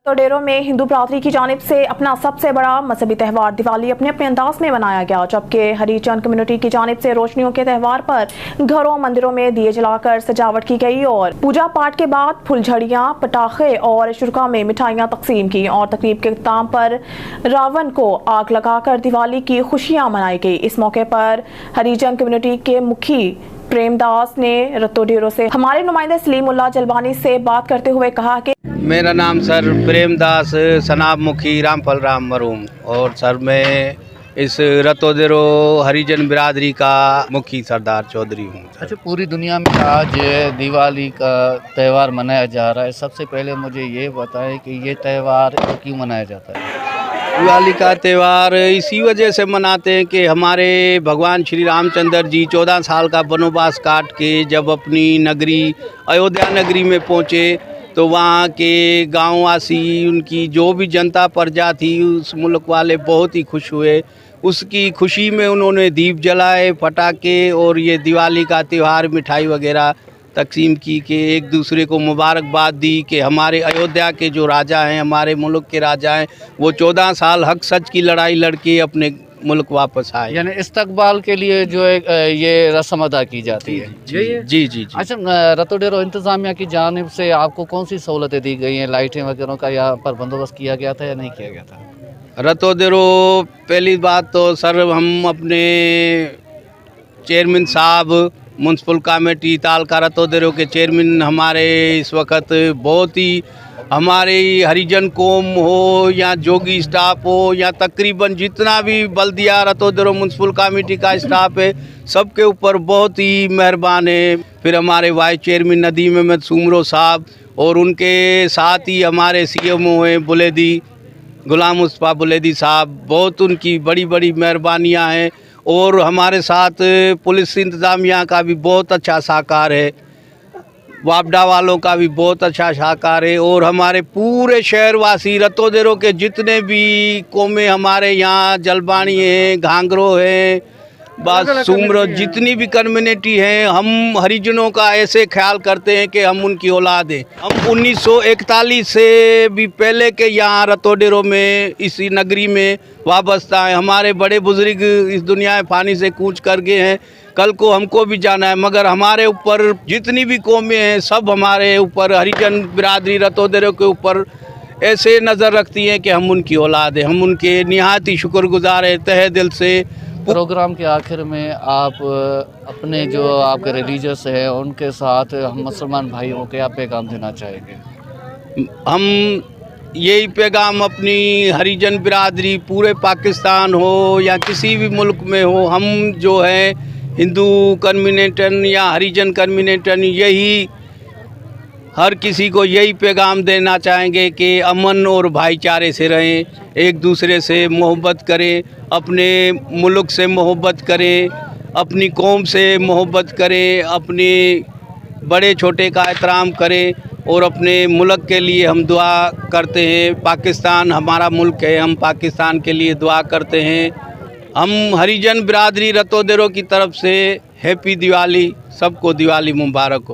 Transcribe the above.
तो डेरों में हिंदू बिरादरी की जानिब से अपना सबसे बड़ा मजहबी त्यौहार दिवाली अपने अपने अंदाज में मनाया गया, जबकि हरिजन कम्युनिटी की जानिब से रोशनियों के त्यौहार पर घरों मंदिरों में दिए जलाकर सजावट की गई और पूजा पाठ के बाद फुलझड़ियां, पटाखे और शुरा में मिठाइयां तकसीम की और तकरीब के इख्तिताम पर रावण को आग लगाकर दिवाली की खुशियां मनाई गई। इस मौके पर हरिजन कम्युनिटी के मुखी प्रेमदास ने रत्तो डेरों से हमारे नुमाइंदे सलीमुल्लाह जलवानी से बात करते हुए कहा कि मेरा नाम सर प्रेमदास सनाब मुखी रामफल राम मरूम और सर मैं इस रत्तो डेरो हरिजन बिरादरी का मुखी सरदार चौधरी हूँ। अच्छा, पूरी दुनिया में आज दिवाली का त्यौहार मनाया जा रहा है। सबसे पहले मुझे ये बताएं कि ये त्यौहार क्यों मनाया जाता है? दिवाली का त्यौहार इसी वजह से मनाते हैं कि हमारे भगवान श्री रामचंद्र जी 14 साल का वनवास काट के जब अपनी नगरी अयोध्या नगरी में पहुँचे तो वहाँ के गांववासी, उनकी जो भी जनता प्रजा थी, उस मुल्क वाले बहुत ही खुश हुए। उसकी खुशी में उन्होंने दीप जलाए, पटाखे और ये दिवाली का त्यौहार मिठाई वगैरह तकसीम की कि एक दूसरे को मुबारकबाद दी कि हमारे अयोध्या के जो राजा हैं, हमारे मुल्क के राजा हैं, वो 14 साल हक सच की लड़ाई लड़के अपने मुल्क वापस आए। यानी इस्तकबाल के लिए जो है ये रस्म अदा की जाती है। जी जी। अच्छा, रत्तो डेरो इंतज़ामिया की जानिब से आपको कौन सी सहूलतें दी गई हैं? लाइटें वगैरह का यहाँ पर बंदोबस्त किया गया था या नहीं किया गया था? रत्तो डेरो पहली बात तो सर हम अपने चेयरमैन साहब म्यूनसिपल कमेटी तालका रत्तो डेरो के चेयरमैन हमारे इस वक्त बहुत ही हमारे हरिजन कौम हो या जोगी स्टाफ हो या तकरीबन जितना भी बल्दिया रत्तो डेरो म्यूनसिपल कमेटी का स्टाफ है, सबके ऊपर बहुत ही मेहरबान है। फिर हमारे वाइस चेयरमैन नदीम अहमद सुमरो साहब और उनके साथ ही हमारे CMO हैं बुलेदी गुलाम मुस्तफ़ा बुलेदी साहब, बहुत उनकी बड़ी बड़ी मेहरबानियाँ हैं। और हमारे साथ पुलिस इंतज़ामिया का भी बहुत अच्छा सहकार है, वापडा वालों का भी बहुत अच्छा सहकार है और हमारे पूरे शहरवासी रत्तो डेरो के जितने भी कौमें हमारे यहाँ जलबानी हैं, घांगरो हैं, बस सुमरो, जितनी भी कम्युनिटी हैं, हम हरिजनों का ऐसे ख्याल करते हैं कि हम उनकी औलाद हैं। हम 1941 से भी पहले के यहाँ रत्तो डेरो में इसी नगरी में वाबस्ता हैं। हमारे बड़े बुजुर्ग इस दुनिया में पानी से कूच कर गए हैं, कल को हमको भी जाना है, मगर हमारे ऊपर जितनी भी कौमें हैं सब हमारे ऊपर हरिजन बिरादरी रत्तो डेरो के ऊपर ऐसे नज़र रखती हैं कि हम उनकी औलाद हैं। हम उनके निहायत ही शुक्रगुजार हैं तहे दिल से। प्रोग्राम के आखिर में आप अपने जो आपके रिलीजियस हैं उनके साथ हम मुसलमान भाइयों को क्या पैगाम देना चाहेंगे? हम यही पैगाम अपनी हरिजन बिरादरी पूरे पाकिस्तान हो या किसी भी मुल्क में हो, हम जो है हिंदू कम्युनिटी या हरिजन कम्युनिटी यही हर किसी को यही पैगाम देना चाहेंगे कि अमन और भाईचारे से रहें, एक दूसरे से मोहब्बत करें, अपने मुल्क से मोहब्बत करें, अपनी कौम से मोहब्बत करें, अपने बड़े छोटे का एहतराम करें और अपने मुल्क के लिए हम दुआ करते हैं। पाकिस्तान हमारा मुल्क है, हम पाकिस्तान के लिए दुआ करते हैं। हम हरिजन बिरादरी रत्तो डेरो की तरफ से हैप्पी दिवाली, सबको दिवाली मुबारक हो।